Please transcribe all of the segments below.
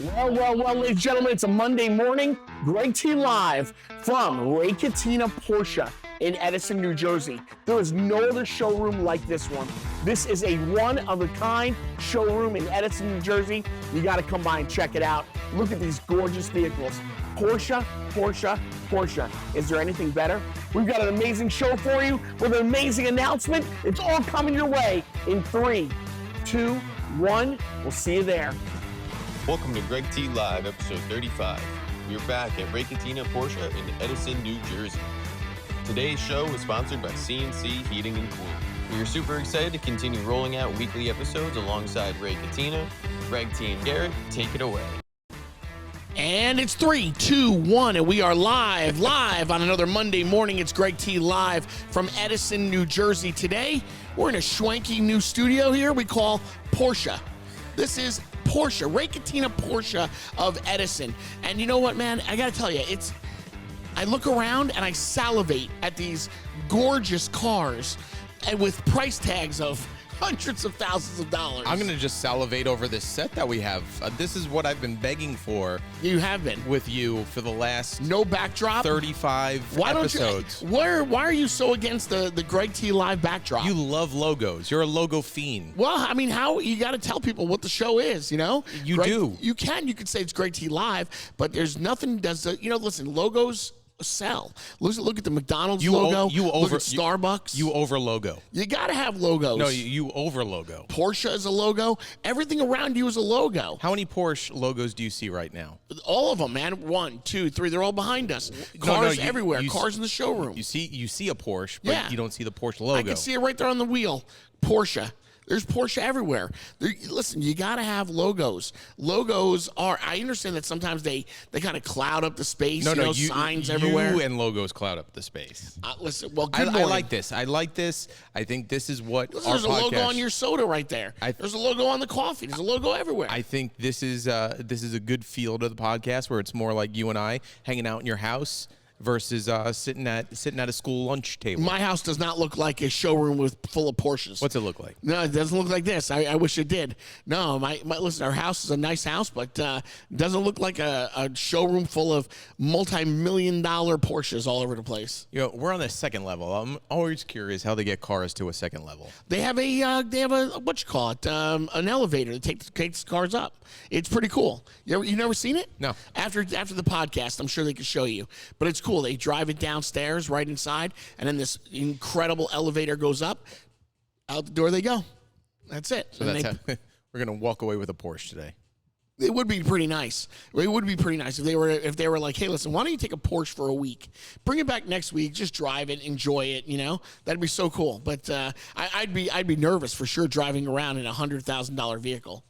Well, ladies and gentlemen, it's a Monday morning. Greg T live from Ray Catena Porsche in Edison, New Jersey. There is no other showroom like this one. This is a one-of-a-kind showroom in Edison, New Jersey. You got to come by and check it out. Look at these gorgeous vehicles. Porsche, Porsche, Porsche. Is there anything better? We've got an amazing show for you with an amazing announcement. It's all coming your way in 3, 2, 1. We'll see you there. Welcome to Greg T Live, episode 35. We're back at Ray Catena Porsche in Edison, New Jersey. Today's show is sponsored by CNC Heating and Cooling. We are super excited to continue rolling out weekly episodes alongside Ray Catena. Greg T and Garrett, take it away. And it's 3, 2, 1, and we are live on another Monday morning. It's Greg T live from Edison, New Jersey. Today, we're in a schwanky new studio here we call Porsche. This is Porsche, Ray Catena Porsche of Edison. And you know what, man? I gotta tell you, I look around and I salivate at these gorgeous cars and with price tags of hundreds of thousands of dollars. I'm gonna just salivate over this set that we have. This is what I've been begging for. You have been with you for the last no backdrop 35 episodes. Why are you so against the Greg T live backdrop? You love logos. You're a logo fiend. Well, I mean, how you got to tell people what the show is, you know? You do. You could say it's Greg T live, but there's nothing does the, listen, logos sell. Look at the McDonald's logo. Look at Starbucks. You over logo. You got to have logos. No, you over logo. Porsche is a logo. Everything around you is a logo. How many Porsche logos do you see right now? All of them, man. 1, 2, 3. They're all behind us. Cars everywhere. Cars in the showroom. You see a Porsche, but you don't see the Porsche logo. I can see it right there on the wheel. Porsche. There's Porsche everywhere. Listen, you got to have logos. Logos are, I understand that sometimes they kind of cloud up the space, signs everywhere. You and logos cloud up the space. Listen, well, I like this. I think this is what our there's podcast, a logo on your soda right there. There's a logo on the coffee. There's a logo everywhere. I think this is a good feel to the podcast where it's more like you and I hanging out in your house versus sitting at a school lunch table. My house does not look like a showroom full of Porsches. What's it look like? No, it doesn't look like this. I wish it did. No, listen, our house is a nice house, but doesn't look like a showroom full of multi-million-dollar Porsches all over the place. We're on the second level. I'm always curious how they get cars to a second level. They have a what you call it, an elevator that takes cars up. It's pretty cool. You never seen it? No. After the podcast, I'm sure they can show you. But it's cool. They drive it downstairs right inside, and then this incredible elevator goes up. Out the door they go. That's it. So we're gonna walk away with a Porsche today. It would be pretty nice. It would be pretty nice if they were like, hey, listen, why don't you take a Porsche for a week? Bring it back next week. Just drive it, enjoy it. That'd be so cool. But I'd be nervous for sure driving around in a $100,000 vehicle.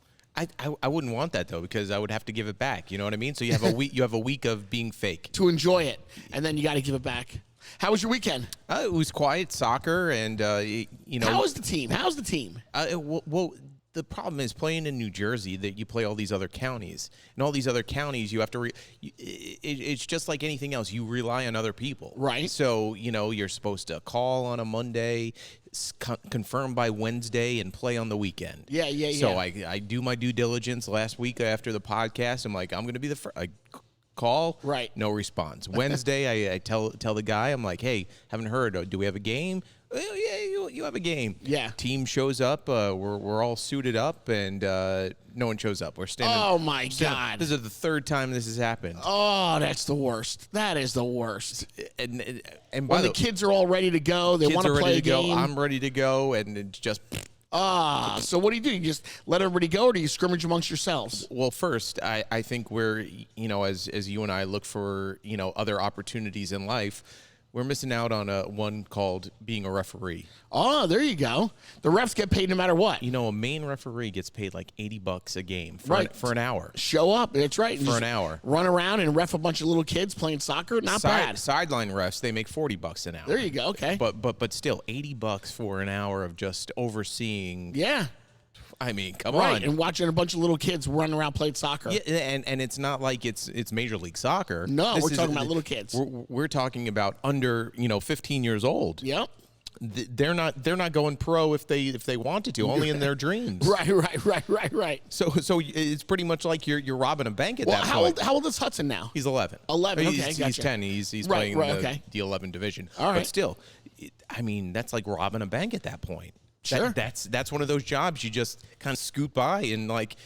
I wouldn't want that though, because I would have to give it back. You know what I mean? So you have a week. You have a week of being fake to enjoy it, and then you got to give it back. How was your weekend? It was quiet, soccer, and How was the team? How's the team? Well, the problem is playing in New Jersey that you play all these other counties. In all these other counties, you have to. It's just like anything else. You rely on other people, right? So you're supposed to call on a Monday, confirm by Wednesday, and play on the weekend. Yeah. So I do my due diligence. Last week after the podcast, I'm like, I'm going to be the first. I call, right? No response. Wednesday, I tell the guy, I'm like, hey, haven't heard. Do we have a game? Oh, yeah, you have a game. Yeah. Team shows up. We're all suited up, and no one shows up. We're standing. Oh my God! This is the third time this has happened. Oh, that's the worst. That is the worst. And when the kids are all ready to go, they want to play a game. I'm ready to go, and it's just. So what do? You just let everybody go, or do you scrimmage amongst yourselves? Well, first, I think we're, as you and I look for, other opportunities in life, we're missing out on one called being a referee. Oh, there you go. The refs get paid no matter what. A main referee gets paid like $80 a game for an hour. Show up. That's right. For an hour. Run around and ref a bunch of little kids playing soccer. Not bad. Sideline refs, they make $40 an hour. There you go. Okay. But still, $80 for an hour of just overseeing. Yeah. I mean, come on. on. And watching a bunch of little kids run around playing soccer. Yeah, and it's not like it's Major League Soccer. No, we're talking about little kids. We're talking about under, 15 years old. Yep. They're not going pro if they wanted to, only in their dreams. Right. So it's pretty much like you're robbing a bank at that point. How old is Hudson now? He's 11. 11. Okay, He's gotcha. 10. He's playing the 11 division. All right. But still, I mean, that's like robbing a bank at that point. Sure. That's one of those jobs you just kind of scoot by, and like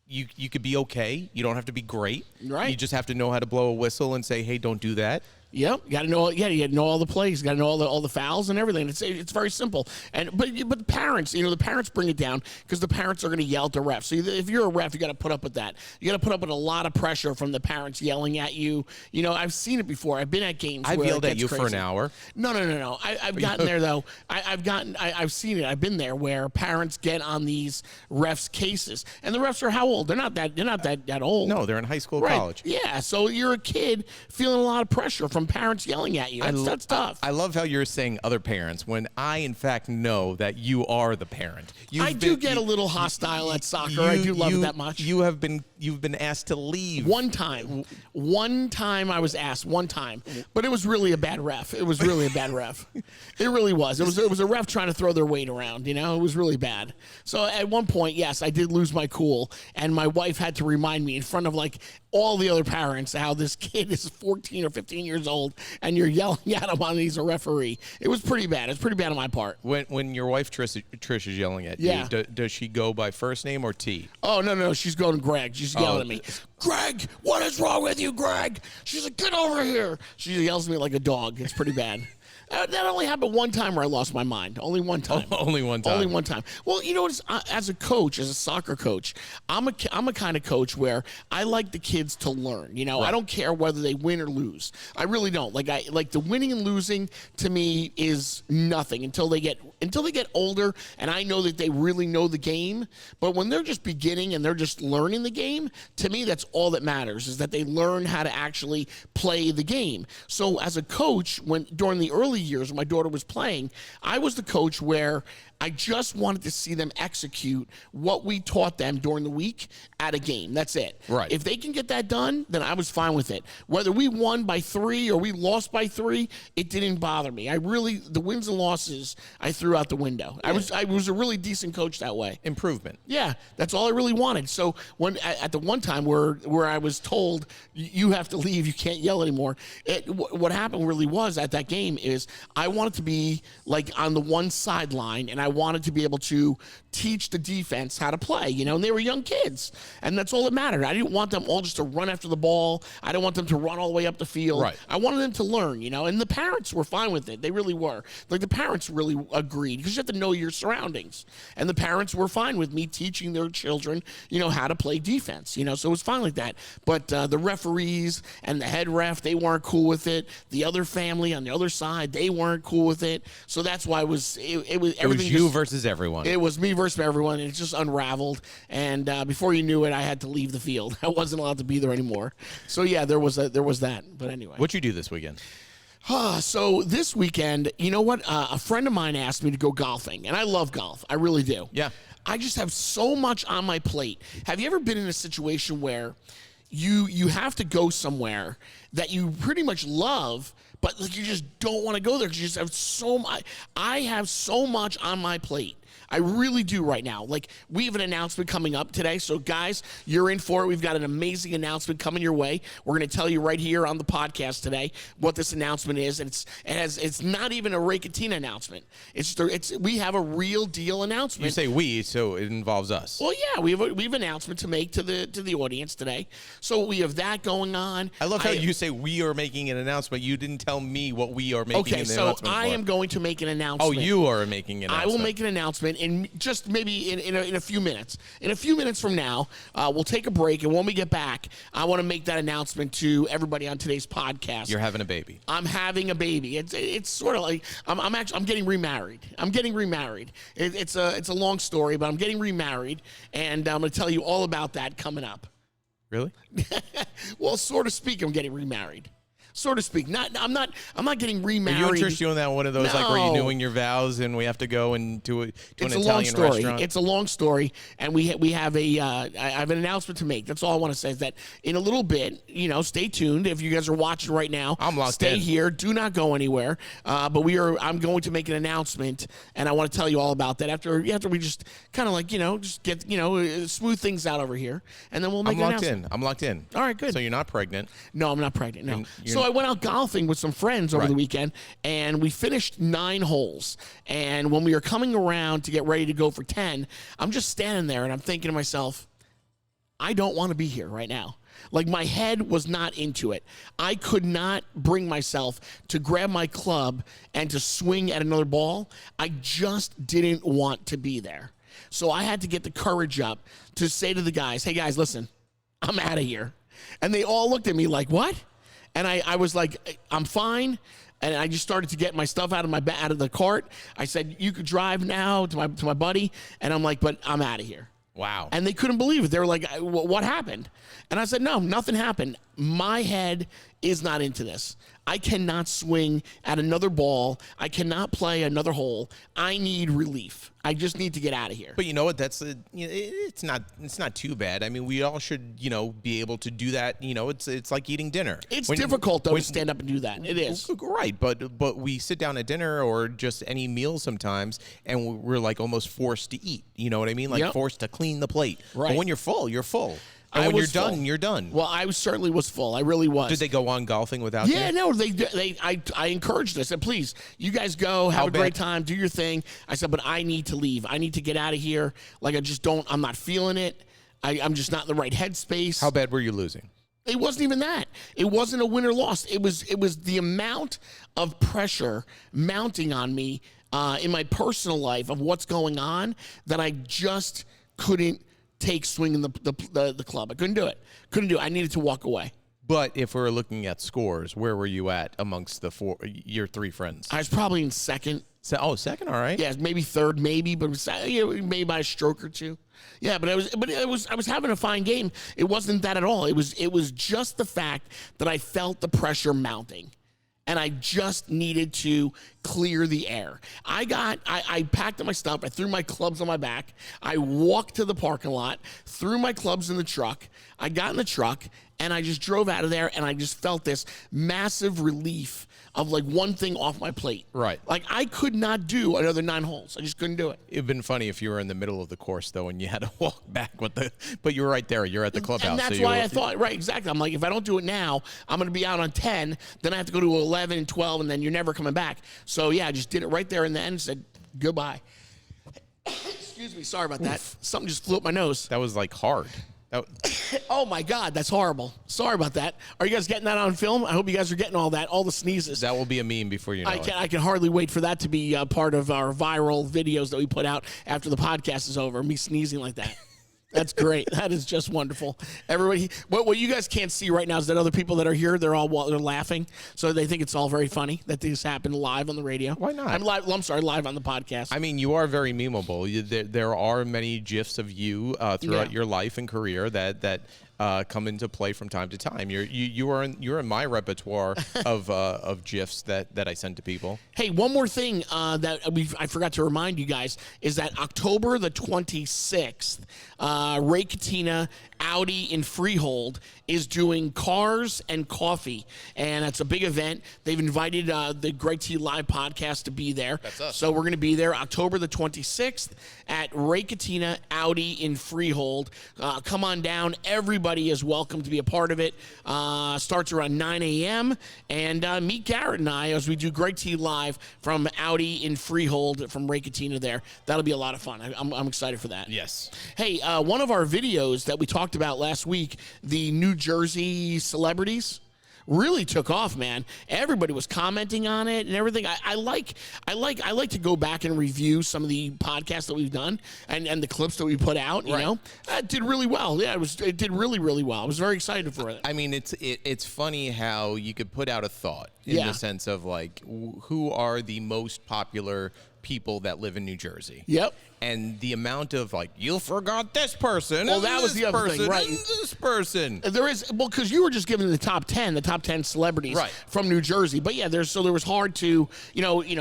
you could be okay. You don't have to be great. Right. You just have to know how to blow a whistle and say, hey, don't do that. Yep, you got to know. Yeah, you got to know all the plays. You got to know all the fouls and everything. It's very simple. But the parents, the parents bring it down because the parents are going to yell at the ref. So if you're a ref, you got to put up with that. You got to put up with a lot of pressure from the parents yelling at you. I've seen it before. I've been at games. I've where yelled at you crazy. for an hour. No. I've gotten there though. I've seen it. I've been there where parents get on these refs' cases, and the refs are how old? They're not that old. No, they're in high school, right. college. Yeah, so you're a kid feeling a lot of pressure from parents yelling at you. That's tough. I love how you're saying other parents when I, in fact, know that you are the parent. I do get a little hostile at soccer. I do love it that much. You've been asked to leave. One time I was asked. One time, but it was really a bad ref. It was really a bad ref. It really was. It was a ref trying to throw their weight around. It was really bad. So at one point, yes, I did lose my cool, and my wife had to remind me in front of like all the other parents how this kid is 14 or 15 years old, and you're yelling at him on he's a referee. It was pretty bad. It's pretty bad on my part. When your wife Trish is yelling at you, does she go by first name or T? Oh, no. She's going Greg. She's yelling at me. Greg, what is wrong with you, Greg? She's like, get over here. She yells at me like a dog. It's pretty bad. That only happened one time where I lost my mind. Only one time. Only one time. Only one time. Well, as a coach, as a soccer coach, I'm a kind of coach where I like the kids to learn. Right. I don't care whether they win or lose. I really don't. Like the winning and losing to me is nothing until they get older, and I know that they really know the game. But when they're just beginning and they're just learning the game, to me that's all that matters, is that they learn how to actually play the game. So as a coach, during the early years when my daughter was playing, I was the coach where I just wanted to see them execute what we taught them during the week at a game. That's it. Right. If they can get that done, then I was fine with it. Whether we won by 3 or we lost by 3, it didn't bother me. The wins and losses, I threw out the window. Yeah. I was a really decent coach that way. Improvement. Yeah, that's all I really wanted. So at the one time where I was told you have to leave, you can't yell anymore. What happened really was at that game is I wanted to be like on the one sideline, and I wanted to be able to teach the defense how to play, and they were young kids, and that's all that mattered. I didn't want them all just to run after the ball. I didn't want them to run all the way up the field. Right. I wanted them to learn, and the parents were fine with it. They really were. Like the parents really agreed, because you have to know your surroundings, and the parents were fine with me teaching their children, how to play defense, so it was fine like that. But the referees and the head ref, they weren't cool with it. The other family on the other side, they weren't cool with it. So that's why it was you versus everyone. It was me versus everyone, and it just unraveled. And before you knew it, I had to leave the field. I wasn't allowed to be there anymore. So yeah, there was that. But anyway, what'd you do this weekend? So this weekend, you know what? A friend of mine asked me to go golfing, and I love golf. I really do. Yeah. I just have so much on my plate. Have you ever been in a situation where you have to go somewhere that you pretty much love, but like you just don't want to go there because you just have so much? I have so much on my plate. I really do right now. Like, we have an announcement coming up today. So, guys, you're in for it. We've got an amazing announcement coming your way. We're going to tell you right here on the podcast today what this announcement is. And it's not even a Ray Catena announcement. We have a real deal announcement. You say we, so it involves us. Well, yeah, we have an announcement to make to the audience today. So we have that going on. I love how you say we are making an announcement. You didn't tell me what we are making an announcement for. I am going to make an announcement. Oh, you are making an announcement. I will make an announcement in just maybe in a few minutes. In a few minutes from now, we'll take a break, and when we get back, I want to make that announcement to everybody on today's podcast. You're having a baby. I'm having a baby. It's sort of like I'm getting remarried. It's a long story, but I'm getting remarried, and I'm going to tell you all about that coming up. Really? Well, sort of speak, I'm getting remarried. so to speak. I'm not getting remarried. Are you interested in that one of those like where you're doing your vows and we have to go and to an Italian restaurant? It's a long story, and we have I have an announcement to make. That's all I want to say is that in a little bit, stay tuned. If you guys are watching right now, I'm locked stay in. here. Do not go anywhere. But I'm going to make an announcement, and I want to tell you all about that after we just kind of like just get smooth things out over here, and then we'll make an announcement. I'm locked in. All right, good. So you're not pregnant? No, I'm not pregnant. No. So I went out golfing with some friends over the weekend, and we finished 9 holes. And when we were coming around to get ready to go for 10, I'm just standing there, and I'm thinking to myself, I don't want to be here right now. Like, my head was not into it. I could not bring myself to grab my club and to swing at another ball. I just didn't want to be there. So I had to get the courage up to say to the guys, hey, guys, listen, I'm out of here. And they all looked at me like, what? And I was like, I'm fine. And I just started to get my stuff out of the cart. I said, you could drive now to my buddy. And I'm like, but I'm out of here. Wow. And they couldn't believe it. They were like, what happened? And I said, no, nothing happened. My head is not into this. I cannot swing at another ball. I cannot play another hole. I need relief. I just need to get out of here. But you know what? It's not too bad. I mean, we all should, be able to do that. It's like eating dinner. It's difficult though to stand up and do that. It is. Right, but we sit down at dinner or just any meal sometimes, and we're like almost forced to eat. You know what I mean? Like forced to clean the plate. Right. But when you're full, you're full. And when you're done, you're done. Well, I certainly was full. I really was. Did they go on golfing without you? Yeah, no, I encouraged this. I said, please, you guys go, have a great time, do your thing. I said, but I need to leave. I need to get out of here. Like, I'm not feeling it. I'm just not in the right headspace. How bad were you losing? It wasn't even that. It wasn't a win or loss. It was the amount of pressure mounting on me in my personal life of what's going on that I just couldn't take swinging the club. I couldn't do it. I needed to walk away. But if we're looking at scores, where were you at amongst your 3 friends? I was probably in second. Second, all right. Yeah, maybe third, maybe, but maybe by a stroke or two. Yeah, but I was having a fine game. It wasn't that at all. It was just the fact that I felt the pressure mounting. And I just needed to clear the air. I packed up my stuff. I threw my clubs on my back. I walked to the parking lot, threw my clubs in the truck. I got in the truck, and I just drove out of there, and I just felt this massive relief of like one thing off my plate. Right. Like I could not do another 9 holes. I just couldn't do it. It'd been funny if you were in the middle of the course though, and you had to walk back but you were right there. You're at the clubhouse. And that's why I thought, right, exactly. I'm like, if I don't do it now, I'm going to be out on 10. Then I have to go to 11 and 12, and then you're never coming back. So yeah, I just did it right there in the end and said goodbye. Excuse me. Sorry about that. Something just flew up my nose. That was like hard. Oh my God, that's horrible. Sorry about that. Are you guys getting that on film? I hope you guys are getting all the sneezes. That will be a meme before you know it. I can hardly wait for that to be part of our viral videos that we put out after the podcast is over. Me sneezing like that. That's great. That is just wonderful. Everybody, what you guys can't see right now is that other people that are here, they're laughing, so they think it's all very funny that this happened live on the radio. Why not? Live on the podcast. I mean, you are very memeable. There are many GIFs of you throughout your life and career that come into play from time to time. You're in my repertoire of GIFs that I send to people. Hey, one more thing that I forgot to remind you guys is that October the 26th, Ray Catena Audi in Freehold is doing cars and coffee, and it's a big event. They've invited the Greg T Live podcast to be there. That's us. So we're going to be there October the 26th at Ray Catena Audi in Freehold. Come on down. Everybody is welcome to be a part of it. Starts around 9 a.m. And meet Garrett and I as we do Greg T Live from Audi in Freehold from Ray Catena there. That'll be a lot of fun. I'm excited for that. Yes. Hey, one of our videos that we talked about last week, the New Jersey celebrities, really took off, man. Everybody was commenting on it and everything. I like to go back and review some of the podcasts that we've done and the clips that we put out. You know, it did really well. Yeah, it did really, really well. I was very excited for it. I mean, it's funny how you could put out a thought in the sense of like, who are the most popular people that live in New Jersey. Yep. And the amount of like, you forgot this person. Well, and that was this the other person, thing, right? and this person. There is, well, because you were just giving the top 10 celebrities from New Jersey. But yeah, there was hard to,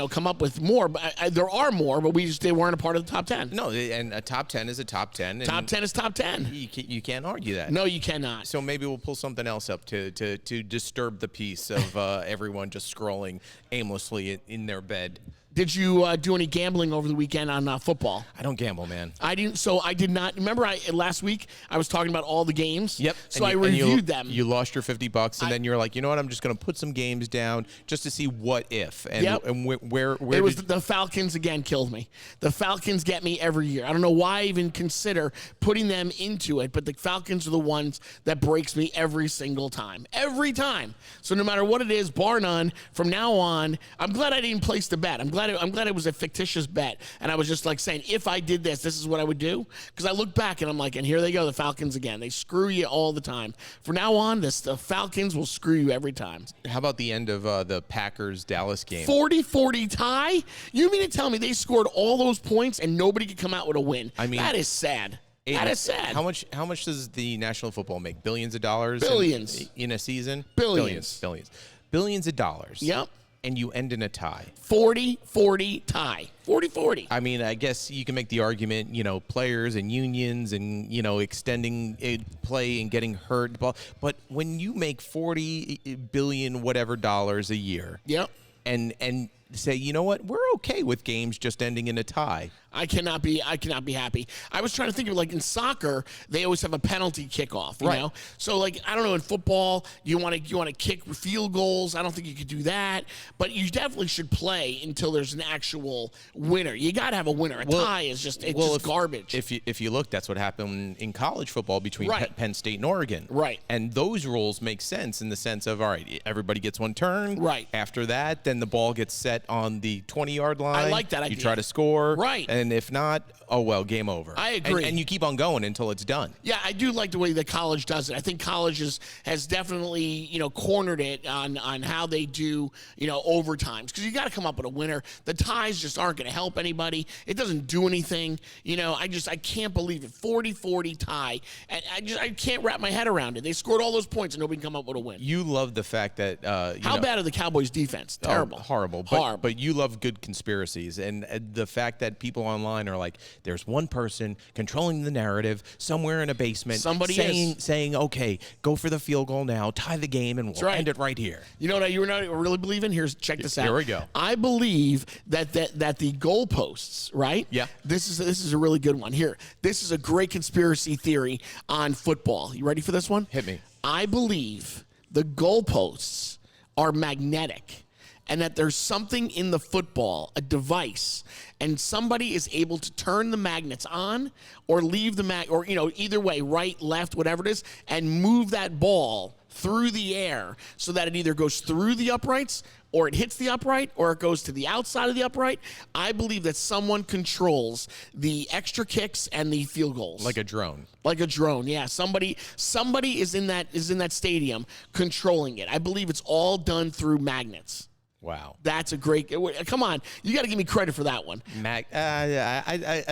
come up with more. But there are more, but they weren't a part of the top 10. No, and a top 10 is a top 10. Top 10 is top 10. You can't argue that. No, you cannot. So maybe we'll pull something else up to disturb the peace of everyone just scrolling aimlessly in their bed. Did you do any gambling over the weekend on football? I don't gamble, man. I didn't. So I did not. Remember, last week I was talking about all the games. Yep. So I reviewed them. You lost your $50, and then you're like, you know what? I'm just going to put some games down just to see what if. And, and where it was the Falcons again killed me. The Falcons get me every year. I don't know why I even consider putting them into it, but the Falcons are the ones that breaks me every single time. Every time. So no matter what it is, bar none, from now on, I'm glad I didn't place the bet. I'm glad it was a fictitious bet, and I was just like saying, if I did this is what I would do. Because I look back and I'm like, and here they go, the Falcons again. They screw you all the time. From now on, the Falcons will screw you every time. How about the end of the Packers-Dallas game? 40-40 tie? You mean to tell me they scored all those points and nobody could come out with a win? I mean, that is sad. That is sad. How much does the National Football make? Billions of dollars? Billions. In a season? Billions. Billions of dollars. Yep. And you end in a tie. 40-40 tie. 40-40. I mean, I guess you can make the argument, players and unions and, extending play and getting hurt. But when you make $40 billion whatever dollars a year, yep, and say, you know what, we're okay with games just ending in a tie. I cannot be happy. I was trying to think of, like, in soccer, they always have a penalty kickoff, you know? So, like, I don't know, in football, you want to kick field goals. I don't think you could do that. But you definitely should play until there's an actual winner. You got to have a winner. A tie is just garbage. If you look, that's what happened in college football between Penn State and Oregon. Right. And those rules make sense in the sense of, all right, everybody gets one turn. Right. After that, then the ball gets set on the 20-yard line. I like that idea. You try to score. Right. And if not, oh, well, game over. I agree. And you keep on going until it's done. Yeah, I do like the way that college does it. I think college has definitely, cornered it on how they do, overtimes. Because you got to come up with a winner. The ties just aren't going to help anybody. It doesn't do anything. I can't believe it. 40-40 tie. And I can't wrap my head around it. They scored all those points and nobody can come up with a win. You love the fact that, how bad are the Cowboys' defense? Terrible. Oh, horrible. Horrible. But you love good conspiracies. And the fact that people online are like, there's one person controlling the narrative somewhere in a basement. Somebody saying, okay, go for the field goal now, tie the game, and we'll end it right here. You know what you not really believe in? Check this out. Here we go. I believe that the goalposts, right? Yeah. This is a really good one. Here, this is a great conspiracy theory on football. You ready for this one? Hit me. I believe the goalposts are magnetic, and that there's something in the football, a device, and somebody is able to turn the magnets on or leave the or either way, right, left, whatever it is, and move that ball through the air so that it either goes through the uprights or it hits the upright or it goes to the outside of the upright. I believe that someone controls the extra kicks and the field goals. Like a drone. Like a drone, yeah. Somebody is in that stadium controlling it. I believe it's all done through magnets. Wow. That's a great... Come on. You got to give me credit for that one. But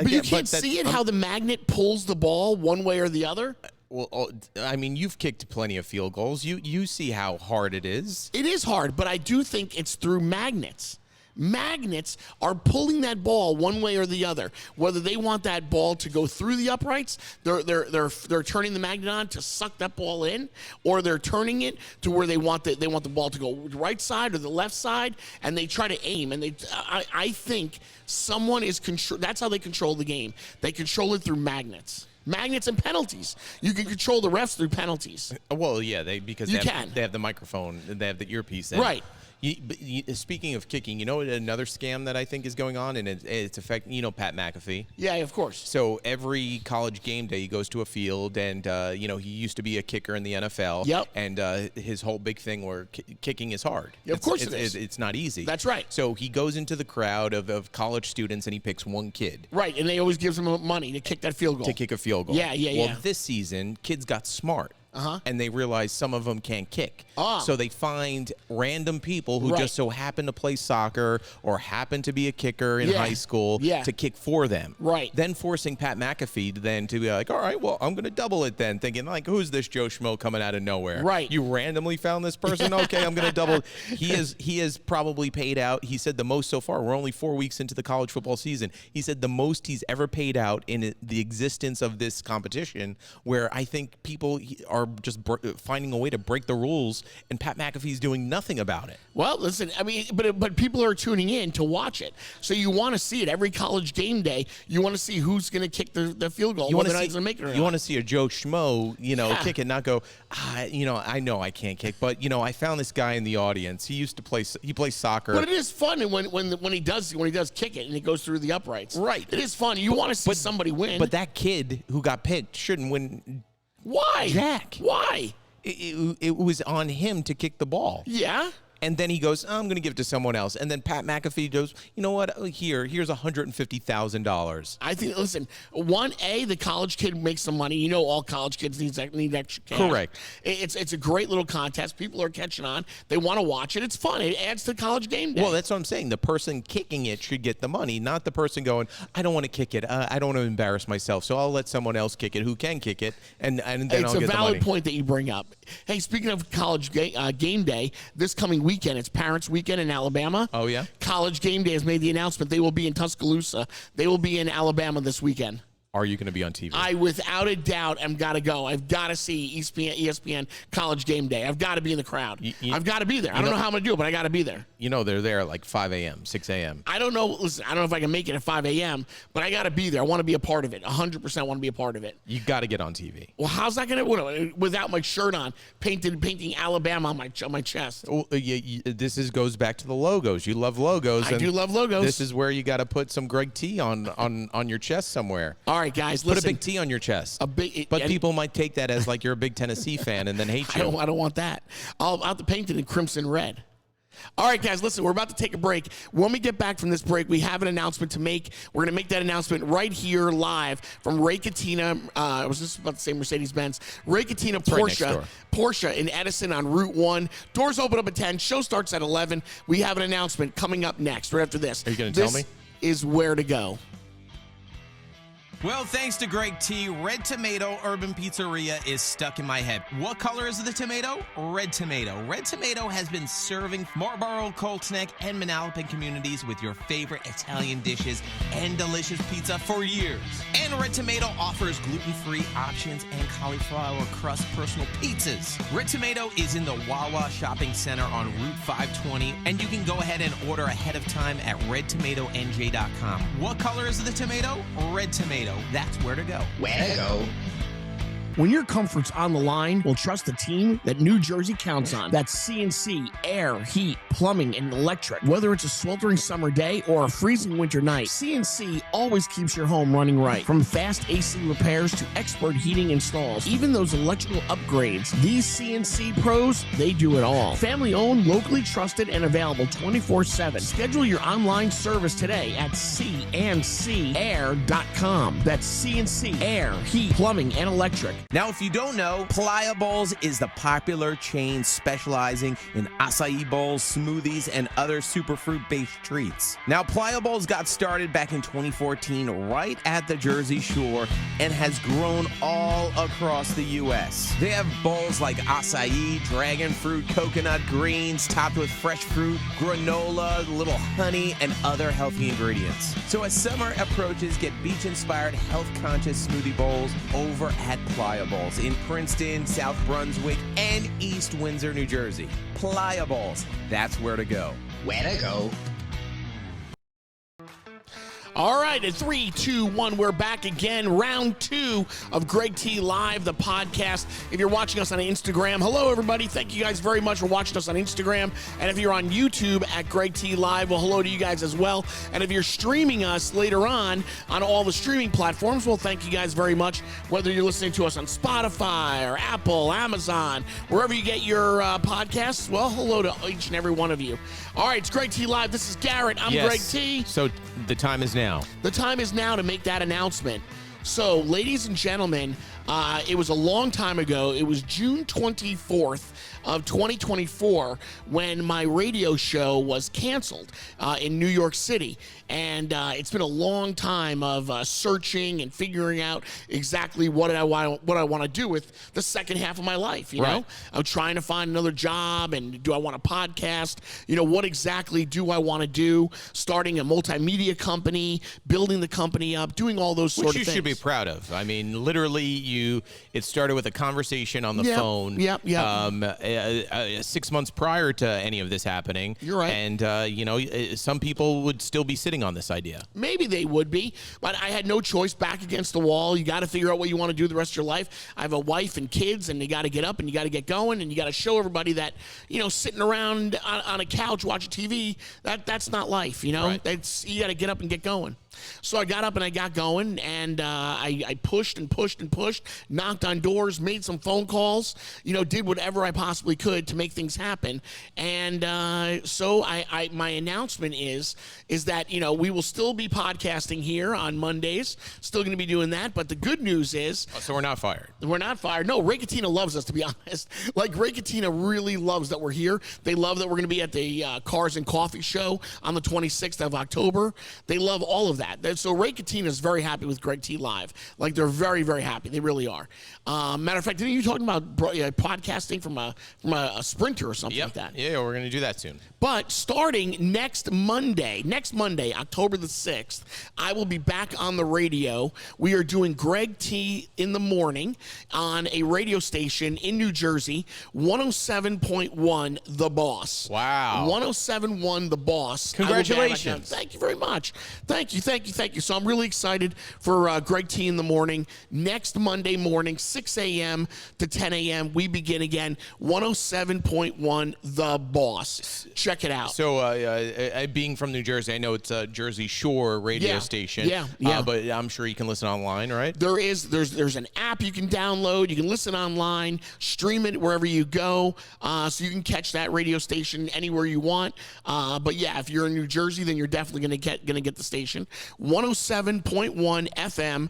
you can't see it, how the magnet pulls the ball one way or the other? Well, I mean, you've kicked plenty of field goals. You see how hard it is. It is hard, but I do think it's through magnets. Magnets are pulling that ball one way or the other. Whether they want that ball to go through the uprights, they're turning the magnet on to suck that ball in, or they're turning it to where they want the ball to go the right side or the left side, and they try to aim. And I think someone is that's how they control the game. They control it through magnets. Magnets and penalties. You can control the refs through penalties. Well, yeah, they have the microphone, they have the earpiece in. Right. Speaking of kicking, another scam that I think is going on, and it's affecting, Pat McAfee. Yeah, of course. So every college game day, he goes to a field, and he used to be a kicker in the NFL. Yep. And his whole big thing where kicking is hard. Yeah, of course it is. It's not easy. That's right. So he goes into the crowd of college students, and he picks one kid. Right, and they always give him money to kick that field goal. To kick a field goal. Yeah. Well, this season, kids got smart. and they realize some of them can't kick. Ah. So they find random people who just so happen to play soccer or happen to be a kicker in high school to kick for them. Right. Then forcing Pat McAfee then to be like, all right, well, I'm going to double it then, thinking like, who's this Joe Schmo coming out of nowhere? Right. You randomly found this person? Okay, I'm going to double. He is probably paid out. He said the most so far. We're only 4 weeks into the college football season. He said the most he's ever paid out in the existence of this competition, where I think people are just finding a way to break the rules, and Pat McAfee's doing nothing about it. Well, listen, I mean, but people are tuning in to watch it, so you want to see it every college game day. You want to see who's going to kick the field goal. You want to see a Joe Schmo, kick it, not go. I know I can't kick, but I found this guy in the audience. He used to play. He plays soccer. But it is fun when he does kick it and it goes through the uprights. Right. It is fun. You want to see somebody win. But that kid who got picked shouldn't win. Why? Jack. Why? It was on him to kick the ball. Yeah. And then he goes, I'm going to give it to someone else. And then Pat McAfee goes, you know what? Here's $150,000. I think, listen, the college kid makes some money. All college kids need extra cash. Correct. It's a great little contest. People are catching on. They want to watch it. It's fun. It adds to college game day. Well, that's what I'm saying. The person kicking it should get the money, not the person going, I don't want to kick it. I don't want to embarrass myself, so I'll let someone else kick it who can kick it, and then I'll get the money. It's a valid point that you bring up. Hey, speaking of college game day, this coming weekend, it's Parents Weekend in Alabama. Oh, yeah? College Game Day has made the announcement they will be in Tuscaloosa. They will be in Alabama this weekend. Are you going to be on TV? I, without a doubt, am got to go. I've got to see ESPN College Game Day. I've got to be in the crowd. I've got to be there. I don't know how I'm going to do it, but I got to be there. They're there at like 5 a.m., 6 a.m. I don't know. Listen, I don't know if I can make it at 5 a.m., but I got to be there. I want to be a part of it. 100% want to be a part of it. You got to get on TV. Well, how's that going to, without my shirt on, painting Alabama on my chest? Well, this goes back to the logos. You love logos. I do love logos. This is where you got to put some Greg T on your chest somewhere. All right, guys, listen. Put a big T on your chest. But people might take that as like you're a big Tennessee fan and then hate you. I don't want that. I'll have to paint it in crimson red. All right, guys, listen, we're about to take a break. When we get back from this break, we have an announcement to make. We're going to make that announcement right here live from Ray Catena. I was just about to say Mercedes-Benz. Ray Catena Porsche in Edison on Route 1. Doors open up at 10. Show starts at 11. We have an announcement coming up next, right after this. Are you going to tell me? This is where to go. Well, thanks to Greg T, Red Tomato Urban Pizzeria is stuck in my head. What color is the tomato? Red Tomato. Red Tomato has been serving Marlboro, Colts Neck, and Manalapan communities with your favorite Italian dishes and delicious pizza for years. And Red Tomato offers gluten-free options and cauliflower crust personal pizzas. Red Tomato is in the Wawa Shopping Center on Route 520, and you can go ahead and order ahead of time at redtomatonj.com. What color is the tomato? Red Tomato. That's where to go. Where to go? When your comfort's on the line, we'll trust the team that New Jersey counts on. That's CNC, air, heat, plumbing, and electric. Whether it's a sweltering summer day or a freezing winter night, CNC always keeps your home running right. From fast AC repairs to expert heating installs, even those electrical upgrades, these CNC pros, they do it all. Family owned, locally trusted, and available 24/7. Schedule your online service today at cncair.com. That's CNC, air, heat, plumbing, and electric. Now, if you don't know, Playa Bowls is the popular chain specializing in acai bowls, smoothies, and other superfruit-based treats. Now, Playa Bowls got started back in 2014 right at the Jersey Shore and has grown all across the U.S. They have bowls like acai, dragon fruit, coconut greens, topped with fresh fruit, granola, little honey, and other healthy ingredients. So as summer approaches, get beach-inspired, health-conscious smoothie bowls over at Playa Bowls in Princeton, South Brunswick, and East Windsor, New Jersey. Playa Bowls, that's where to go. Where to go? All right, at 3, 2, 1, we're back again. Round 2 of Greg T Live, the podcast. If you're watching us on Instagram, hello, everybody. Thank you guys very much for watching us on Instagram. And if you're on YouTube at Greg T Live, well, hello to you guys as well. And if you're streaming us later on all the streaming platforms, well, thank you guys very much. Whether you're listening to us on Spotify or Apple, Amazon, wherever you get your podcasts, well, hello to each and every one of you. All right, it's Greg T Live. This is Garrett. I'm Greg T. So the time is now. The time is now to make that announcement. So, ladies and gentlemen, it was a long time ago. It was June 24th of 2024 when my radio show was canceled in New York City. And it's been a long time of searching and figuring out exactly what I want to do with the second half of my life. You know, I'm trying to find another job, and do I want a podcast? You know, what exactly do I want to do? Starting a multimedia company, building the company up, doing all those sort of things. Which you should be proud of. I mean, literally, it started with a conversation on the phone. 6 months prior to any of this happening. You're right. And, some people would still be sitting on this idea. Maybe they would be, but I had no choice. Back against the wall. You got to figure out what you want to do the rest of your life. I have a wife and kids, and you got to get up and you got to get going, and you got to show everybody that, you know, sitting around on a couch watching TV, that's not life, you know? Right. You got to get up and get going. So I got up and I got going, and I pushed and pushed and pushed, knocked on doors, made some phone calls, you know, did whatever I possibly could to make things happen. And so my announcement is that, you know, we will still be podcasting here on Mondays, still going to be doing that. But the good news is, so we're not fired. We're not fired. No, Ray Catena loves us, to be honest. Like, Ray Catena really loves that we're here. They love that we're going to be at the Cars and Coffee Show on the 26th of October. They love all of that. So Ray Catena is very happy with Greg T Live. Like, they're very, very happy. They really are. Matter of fact, didn't you talking about podcasting from a Sprinter or something like that? Yeah, we're going to do that soon. But starting next Monday, October the 6th, I will be back on the radio. We are doing Greg T in the morning on a radio station in New Jersey, 107.1 The Boss. Wow. 107.1 The Boss. Congratulations. Thank you very much. Thank you. So I'm really excited for Greg T in the morning. Next Monday morning, 6 a.m. to 10 a.m., we begin again, 107.1 The Boss. Check it out. So being from New Jersey, I know it's a Jersey Shore radio station. Yeah. But I'm sure you can listen online, right? There's an app you can download. You can listen online, stream it wherever you go, so you can catch that radio station anywhere you want. But yeah, if you're in New Jersey, then you're definitely gonna get the station. 107.1 FM,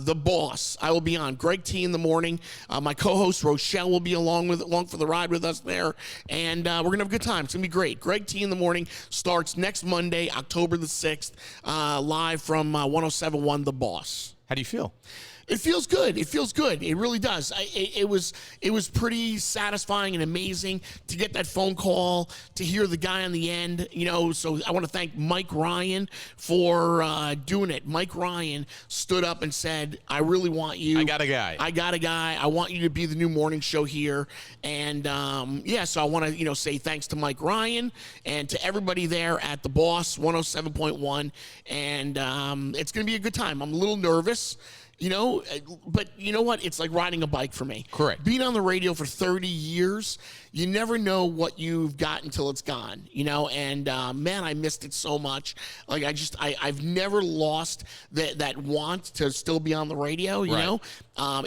The Boss. I will be on Greg T in the morning. My co-host Rochelle will be along for the ride with us there, and we're gonna have a good time. It's gonna be great. Greg T in the morning starts next Monday, October the 6th, live from 107.1 The Boss. How do you feel? It feels good. It really does. It was pretty satisfying and amazing to get that phone call, to hear the guy on the end. You know, so I want to thank Mike Ryan for doing it. Mike Ryan stood up and said, "I really want you. I got a guy. I want you to be the new morning show here." And so I want to say thanks to Mike Ryan and to everybody there at The Boss 107.1. And it's going to be a good time. I'm a little nervous. But you know what? It's like riding a bike for me. Correct. Being on the radio for 30 years, you never know what you've got until it's gone, and man, I missed it so much. Like, I've never lost that want to still be on the radio, you know?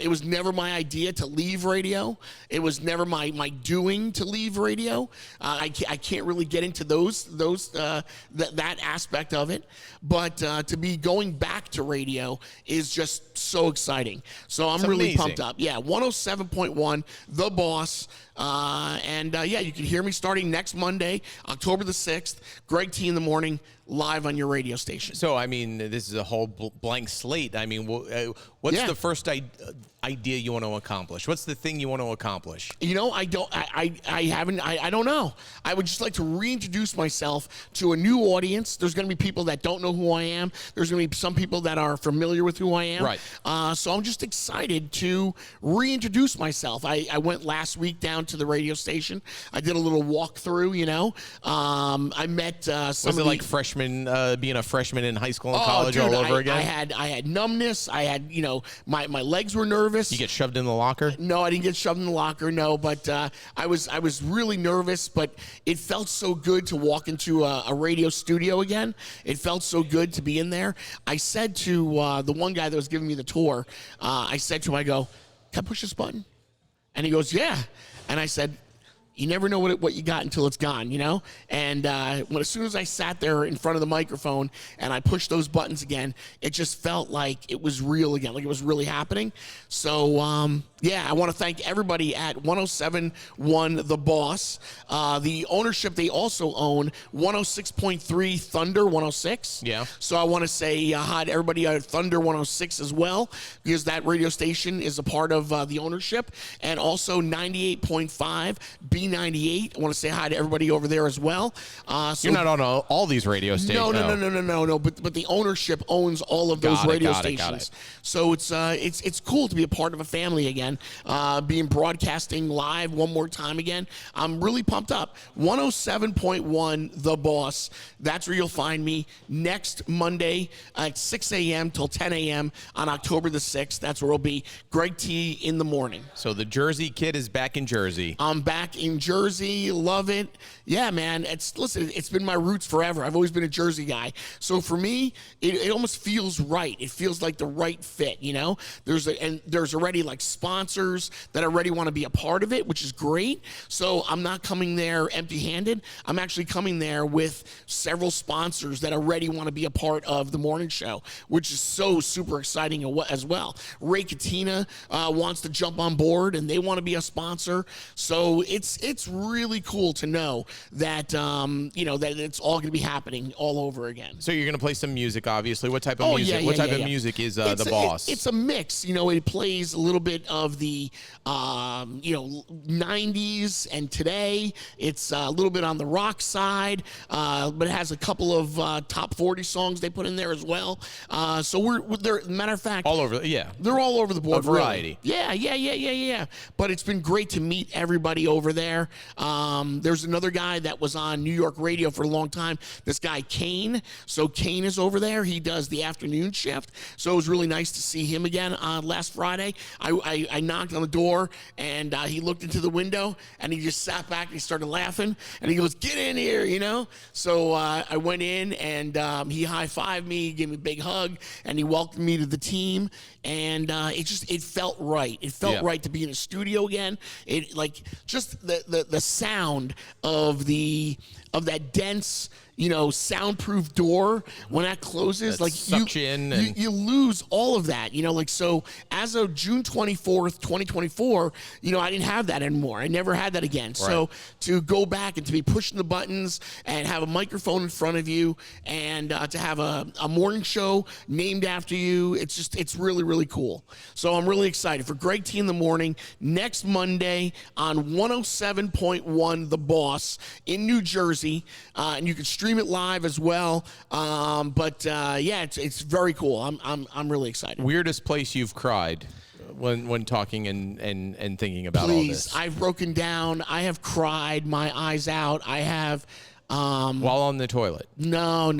It was never my idea to leave radio. It was never my doing to leave radio. I can't really get into that aspect of it, but to be going back to radio is just so exciting. So I'm really pumped up. Yeah, 107.1, The Boss. You can hear me starting next Monday, October the 6th, Greg T in the morning, live on your radio station. So, I mean, this is a whole blank slate. I mean, what's the first idea you want to accomplish? What's the thing you want to accomplish? I don't know. I would just like to reintroduce myself to a new audience. There's going to be people that don't know who I am. There's going to be some people that are familiar with who I am. Right. So I'm just excited to reintroduce myself. I went last week down to the radio station. I did a little walkthrough, I met some Was it like being a freshman in high school and college all over again? I had numbness. I had, my legs were nervous. You get shoved in the locker? No, I didn't get shoved in the locker, no, but I was really nervous, but it felt so good to walk into a radio studio again. It felt so good to be in there. I said to the one guy that was giving me the tour, I said to him, I go, "Can I push this button?" And he goes, "Yeah." And I said, you never know what you got until it's gone, you know? And as soon as I sat there in front of the microphone and I pushed those buttons again, it just felt like it was real again, like it was really happening. So, I want to thank everybody at 107.1 The Boss. The ownership, they also own 106.3 Thunder 106. Yeah. So I want to say hi to everybody at Thunder 106 as well, because that radio station is a part of the ownership. And also 98.5 B98. I want to say hi to everybody over there as well. You're not on all these radio stations. No. But the ownership owns all of those radio stations. So it's cool to be a part of a family again. Being broadcasting live one more time again. I'm really pumped up. 107.1 The Boss. That's where you'll find me next Monday at 6 a.m. till 10 a.m. on October the 6th. That's where it'll be. Greg T in the morning. So the Jersey kid is back in Jersey. I'm back in Jersey. Love it. Yeah, man. It's been my roots forever. I've always been a Jersey guy. So for me, it almost feels right. It feels like the right fit, you know? There's already like sponsors that already want to be a part of it, which is great. So I'm not coming there empty-handed. I'm actually coming there with several sponsors that already want to be a part of the morning show, which is so super exciting as well. Ray Catena wants to jump on board, and they want to be a sponsor. So it's really cool to know that that it's all going to be happening all over again. So you're going to play some music, obviously. What type of music? What type of music is The Boss? It's a mix. You know, it plays a little bit of the 90s and today. It's a little bit on the rock side, but it has a couple of top 40 songs they put in there as well. So they're matter of fact, all over. Yeah, they're all over the board. A variety. Really. Yeah. But it's been great to meet everybody over there. There's another guy that was on New York radio for a long time. This guy Kane. So Kane is over there. He does the afternoon shift. So it was really nice to see him again last Friday. I knocked on the door and he looked into the window and he just sat back and he started laughing and he goes, "Get in here," you know? So I went in and he high-fived me, gave me a big hug, and he welcomed me to the team. And it felt right. It felt right to be in a studio again. It just the sound of that dense, soundproof door when that closes, that you lose all of that, so as of June 24th, 2024, I didn't have that anymore. I never had that again. Right. So to go back and to be pushing the buttons and have a microphone in front of you and to have a morning show named after you, it's really, really cool. So I'm really excited for Greg T in the morning next Monday on 107.1 The Boss in New Jersey, and you can stream it live as well. It's very cool. I'm really excited. Weirdest place you've cried when talking and thinking about all this? I've broken down. I have cried my eyes out. I have while on the toilet. No.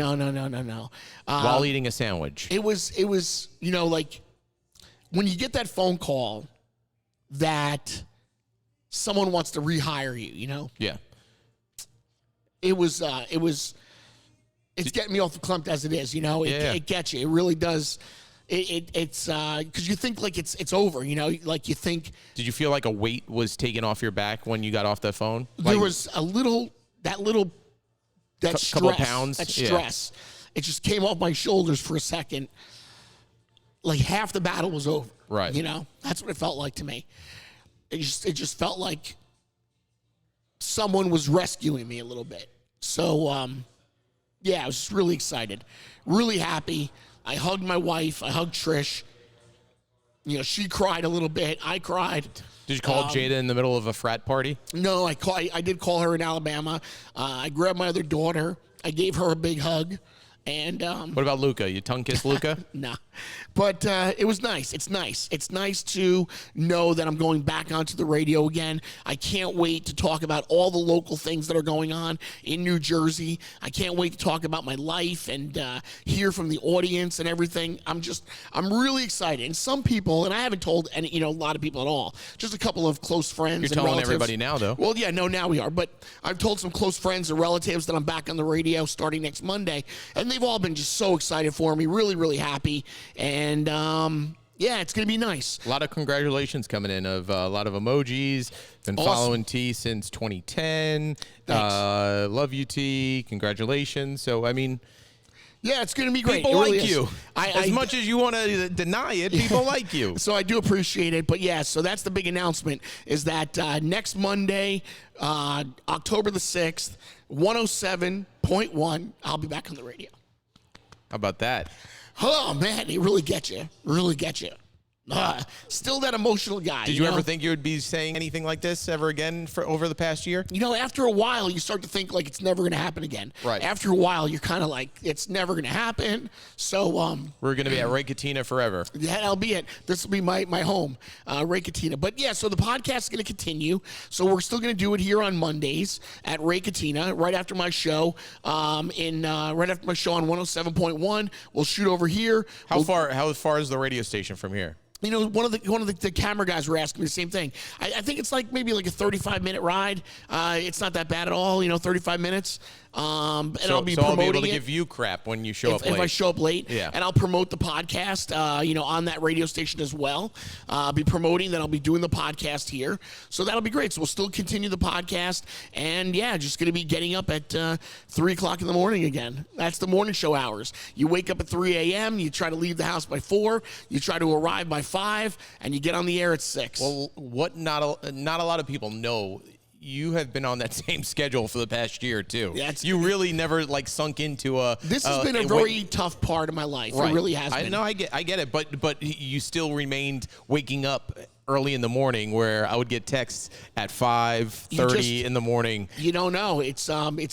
While eating a sandwich. It was when you get that phone call that someone wants to rehire you, Yeah. It's getting me off the clump as it is, It gets you. It really does. It's because you think like it's over, like you think. Did you feel like a weight was taken off your back when you got off that phone? There was that stress, couple pounds. That stress. It just came off my shoulders for a second. Like half the battle was over. Right. That's what it felt like to me. It just felt like someone was rescuing me a little bit. So, I was just really excited, really happy. I hugged my wife. I hugged Trish. She cried a little bit. I cried. Did you call Jada in the middle of a frat party? No, I did call her in Alabama. I grabbed my other daughter. I gave her a big hug. And what about Luca? You tongue kiss Luca? Nah. But it was nice. It's nice. It's nice to know that I'm going back onto the radio again. I can't wait to talk about all the local things that are going on in New Jersey. I can't wait to talk about my life and hear from the audience and everything. I'm really excited. And some people, and I haven't told a lot of people at all, just a couple of close friends. You're and telling relatives. Everybody now, though. Well, yeah, no, now we are. But I've told some close friends and relatives that I'm back on the radio starting next Monday. And they've all been just so excited for me, really, really happy. And Yeah, it's going to be nice. A lot of congratulations coming in of a lot of emojis. Been Awesome. following T since 2010. Love you, T. Congratulations. So, I mean, yeah, it's going to be great. people It really like is. you. As much as you want to deny it, people like you. So I do appreciate it. But yeah, so that's the big announcement is that next Monday, October the 6th, 107.1, I'll be back on the radio. How about that? Oh, man, it really gets you. Really gets you. Still that emotional guy. Did you ever think you would be saying anything like this ever again for over the past year? You know, after a while, you start to think like it's never going to happen again. Right. After a while, you're kind of like, it's never going to happen. So, we're going to be at Ray Catena forever. that'll be it. This will be my home, Ray Catena. But yeah, so the podcast is going to continue. So we're still going to do it here on Mondays at Ray Catena, right after my show. Right after my show on 107.1, we'll shoot over here. How far is the radio station from here? You know, one of the camera guys were asking me the same thing. I think it's like maybe like a 35-minute ride. It's not that bad at all, 35 minutes. And I'll be promoting I'll be able to it. give you crap when you show up late. If I show up late, Yeah. And I'll promote the podcast, on that radio station as well. I'll be promoting that I'll be doing the podcast here. So that'll be great. So we'll still continue the podcast. And, yeah, just going to be getting up at 3 o'clock in the morning again. That's the morning show hours. You wake up at 3 a.m., you try to leave the house by 4, you try to arrive by 5, and you get on the air at 6. Well, what not a lot of people know, you have been on that same schedule for the past year too. Yeah, you really never sunk into a. This has been a very tough part of my life. Right. It really has been. I get it, but you still remained waking up early in the morning, where I would get texts at 5:30 in the morning. You don't know. It's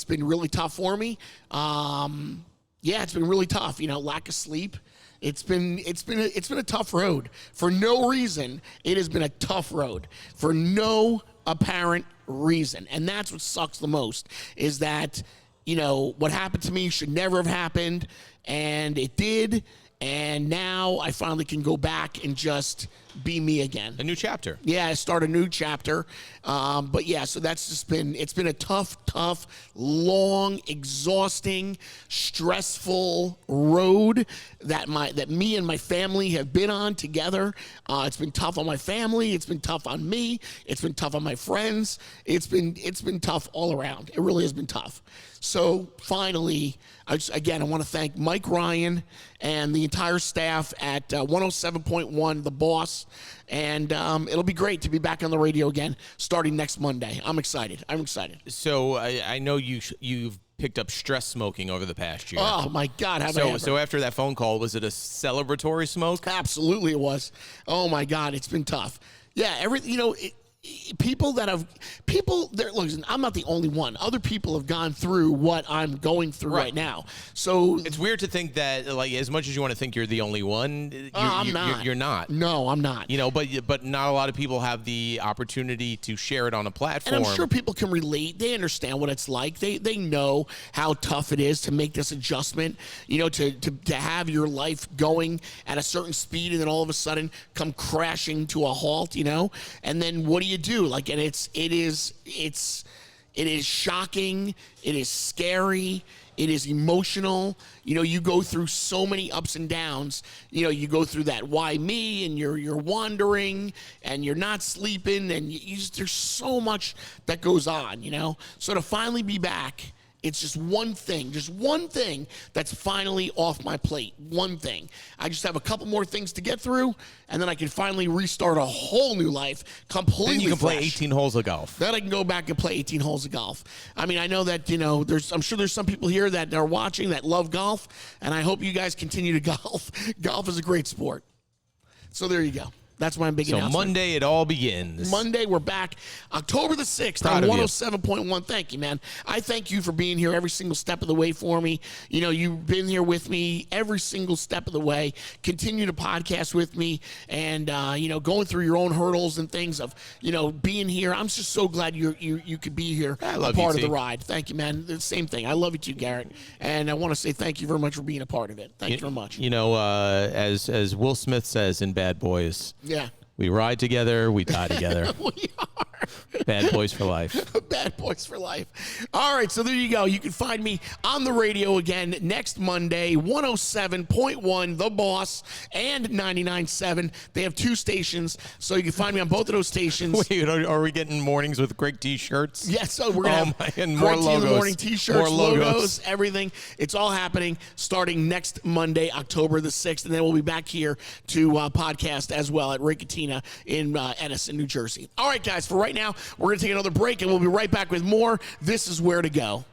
been really tough for me. It's been really tough. Lack of sleep. It's been a tough road. For no reason, it has been a tough road. For no apparent reason. And that's what sucks the most, is that, what happened to me should never have happened, and it did. And now I finally can go back and just be me again. A new chapter. Yeah, I start a new chapter. But yeah, so that's just it's been a tough, long, exhausting, stressful road that me and my family have been on together. It's been tough on my family. It's been tough on me. It's been tough on my friends. It's been tough all around. It really has been tough. So finally, I want to thank Mike Ryan and the entire staff at 107.1, the boss. And it'll be great to be back on the radio again starting next Monday. I'm excited. So I know you've picked up stress smoking over the past year. Oh, my God. So after that phone call, was it a celebratory smoke? Absolutely it was. Oh, my God. It's been tough. Yeah, listen, I'm not the only one. Other people have gone through what I'm going through right now. So it's weird to think that, like, as much as you want to think you're the only one, I'm not. You're not. No, I'm not. But not a lot of people have the opportunity to share it on a platform. And I'm sure people can relate. They understand what it's like. They know how tough it is to make this adjustment, to have your life going at a certain speed and then all of a sudden come crashing to a halt, and then what do you do? Like, and it is shocking. It is scary. It is emotional. You go through so many ups and downs. You go through that why me, and you're wandering, and you're not sleeping, and there's so much that goes on. So to finally be back, it's just one thing that's finally off my plate. One thing. I just have a couple more things to get through, and then I can finally restart a whole new life, completely Then you can fresh. play 18 holes of golf. Then I can go back and play 18 holes of golf. I mean, I know that, I'm sure there's some people here that are watching that love golf, and I hope you guys continue to golf. Golf is a great sport. So there you go. That's my big announcement. So Monday, it all begins. Monday, we're back. October the 6th Proud on of you. 107.1. Thank you, man. I thank you for being here every single step of the way for me. You've been here with me every single step of the way. Continue to podcast with me and, going through your own hurdles and things of, being here. I'm just so glad you could be here, I a love part you, of the T. ride. Thank you, man. The same thing. I love you too, Garrett. And I want to say thank you very much for being a part of it. Thank you very much. As Will Smith says in Bad Boys, Yeah. we ride together, we die together. We are. Bad boys for life. Bad boys for life. All right, so there you go. You can find me on the radio again next Monday, 107.1 The Boss and 99.7. They have 2 stations, so you can find me on both of those stations. Wait, are we getting mornings with Greg T-shirts? Yes, so we're going to have more Greg T in the logos. morning T-shirts, More logos, everything. It's all happening starting next Monday, October the 6th, and then we'll be back here to podcast as well at Ray Catena in Edison, New Jersey. All right, guys, for right now, we're going to take another break, and we'll be right back with more. This is Where to Go.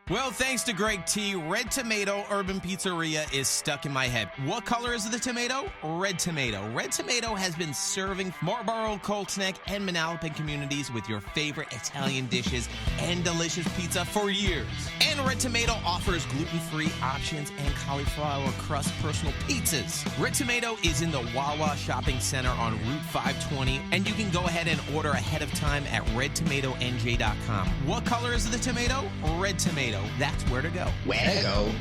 Well, thanks to Greg T, Red Tomato Urban Pizzeria is stuck in my head. What color is the tomato? Red Tomato. Red Tomato has been serving Marlboro, Colts Neck, and Manalapan communities with your favorite Italian dishes and delicious pizza for years. And Red Tomato offers gluten-free options and cauliflower crust personal pizzas. Red Tomato is in the Wawa Shopping Center on Route 520, and you can go ahead and order ahead of time at redtomatonj.com. What color is the tomato? Red Tomato. That's where to go. Where to go?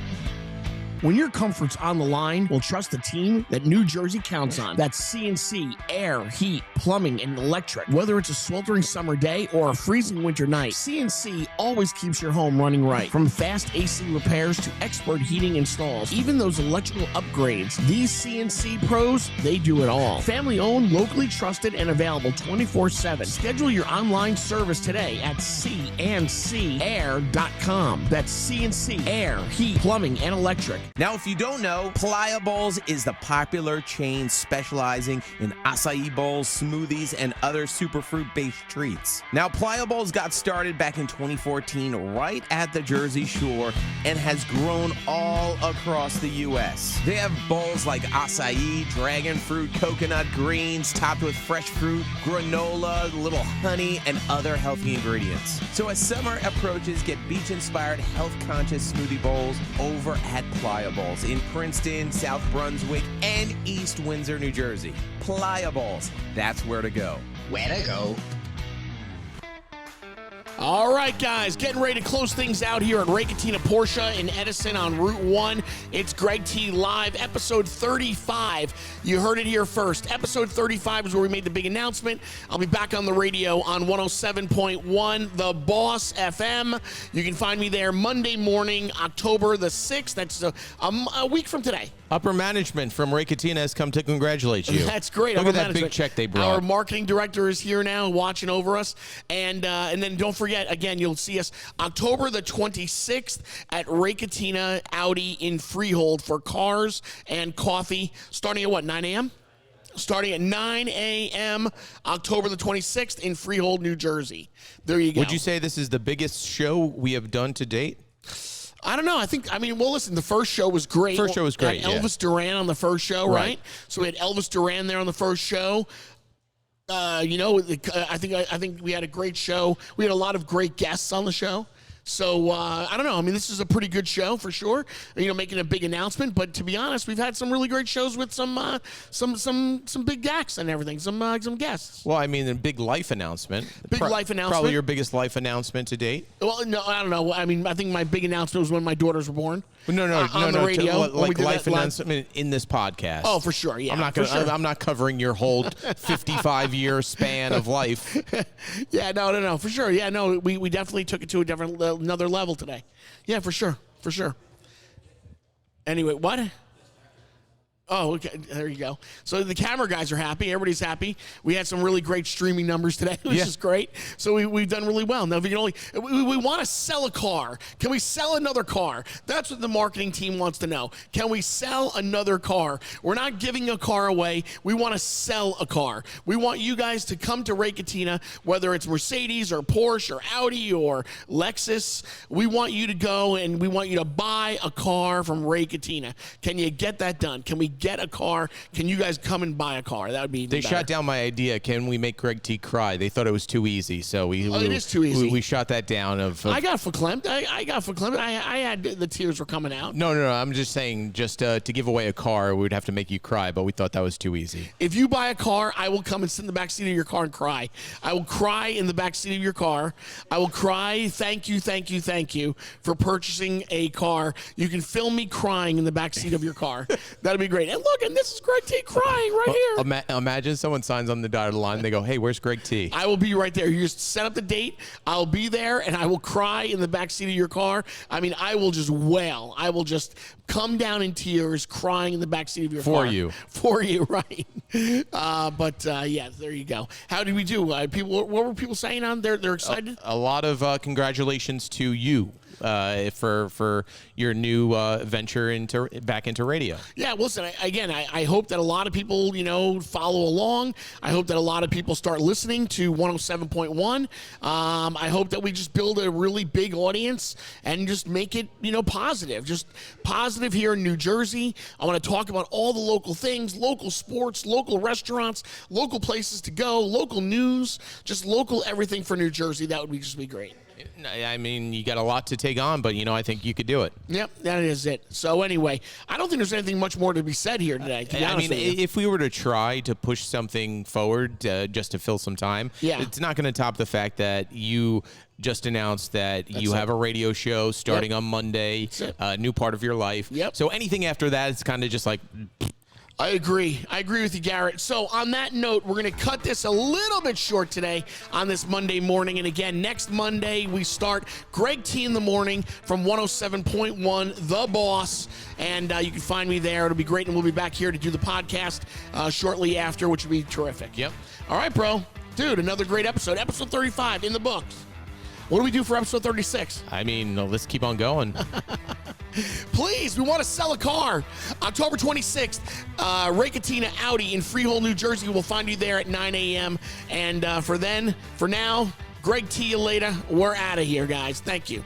When your comfort's on the line, we'll trust the team that New Jersey counts on. That's CNC, air, heat, plumbing, and electric. Whether it's a sweltering summer day or a freezing winter night, CNC always keeps your home running right. From fast AC repairs to expert heating installs, even those electrical upgrades, these CNC pros, they do it all. Family owned, locally trusted, and available 24/7. Schedule your online service today at cncair.com. That's CNC, air, heat, plumbing, and electric. Now, if you don't know, Pliables is the popular chain specializing in acai bowls, smoothies, and other superfruit-based treats. Now, Pliables got started back in 2014 right at the Jersey Shore and has grown all across the U.S. They have bowls like acai, dragon fruit, coconut greens, topped with fresh fruit, granola, little honey, and other healthy ingredients. So as summer approaches, get beach-inspired, health-conscious smoothie bowls over at Pliables in Princeton, South Brunswick, and East Windsor, New Jersey. Pliables, that's where to go. Where to go? All right, guys, getting ready to close things out here at Ray Catena Porsche in Edison on Route 1. It's Greg T Live, episode 35. You heard it here first. Episode 35 is where we made the big announcement. I'll be back on the radio on 107.1 The Boss FM. You can find me there Monday morning, October the 6th. That's a week from today. Upper management from Ray Catena has come to congratulate you. That's great. Look at that big check they brought. Our marketing director is here now watching over us. And then don't forget, again, you'll see us October the 26th at Ray Catena Audi in Freehold for cars and coffee, starting at what, 9 a.m.? Starting at 9 a.m., October the 26th in Freehold, New Jersey. There you go. Would you say this is the biggest show we have done to date? I don't know. Well, listen, the first show was great. First show was great, Had Elvis Duran on the first show, right? So we had Elvis Duran there on the first show. I think we had a great show. We had a lot of great guests on the show. So, I don't know. I mean, this is a pretty good show for sure. Making a big announcement. But to be honest, we've had some really great shows with some big acts and everything, some guests. Well, I mean, a big life announcement. Life announcement. Probably your biggest life announcement to date. Well, no, I don't know. I mean, I think my big announcement was when my daughters were born. No, on the radio, like life announcement in this podcast. Oh, for sure. Yeah, I'm not covering your whole 55-year span of life. Yeah, no, for sure. Yeah, no, we definitely took it to another level today. Yeah, for sure. Anyway, what? Oh, okay. There you go. So the camera guys are happy. Everybody's happy. We had some really great streaming numbers today, which is great. So we've done really well. Now, if you can we want to sell a car. Can we sell another car? That's what the marketing team wants to know. Can we sell another car? We're not giving a car away. We want to sell a car. We want you guys to come to Ray Catena, whether it's Mercedes or Porsche or Audi or Lexus. We want you to go and we want you to buy a car from Ray Catena. Can you get that done? Can we get a car? Can you guys come and buy a car? That would be They better. shot down my idea. Can we make Greg T cry? They thought it was too easy, so it is too easy. We shot that down. I got verklempt. I got verklempt. I had the tears were coming out. No. I'm just saying, to give away a car, we'd have to make you cry, but we thought that was too easy. If you buy a car, I will come and sit in the back seat of your car and cry. I will cry in the back seat of your car. I will cry. Thank you for purchasing a car. You can film me crying in the back seat of your car. That'll be great. great. And look, and this is Greg T crying right here. Imagine someone signs on the dotted line. They go, "Hey, where's Greg T?" I will be right there. You just set up the date. I'll be there, and I will cry in the back seat of your car. I mean, I will just wail. I will just come down in tears, crying in the back seat of your car. For you, right? Yeah, there you go. How did we do? What were people saying on there? They're excited. A lot of congratulations to you for your new venture back into radio. Yeah, listen, I hope that a lot of people, follow along. I hope that a lot of people start listening to 107.1. I hope that we just build a really big audience and just make it, positive. Just positive here in New Jersey. I want to talk about all the local things, local sports, local restaurants, local places to go, local news, just local everything for New Jersey. That would just be great. I mean, you got a lot to take on, but, I think you could do it. Yep, that is it. So anyway, I don't think there's anything much more to be said here today. If we were to try to push something forward just to fill some time, it's not going to top the fact that you just announced that you have a radio show starting on Monday, a new part of your life. Yep. So anything after that, it's kind of just like... I agree with you, Garrett. So on that note, we're going to cut this a little bit short today on this Monday morning. And again, next Monday, we start Greg T in the morning from 107.1, The Boss. And you can find me there. It'll be great. And we'll be back here to do the podcast shortly after, which will be terrific. Yep. All right, bro. Dude, another great episode. Episode 35 in the books. What do we do for episode 36? I mean, let's keep on going. Please, we want to sell a car. October 26th, Ray Catena Audi in Freehold, New Jersey. We'll find you there at 9 a.m. And for now, Greg T. You later. We're out of here, guys. Thank you.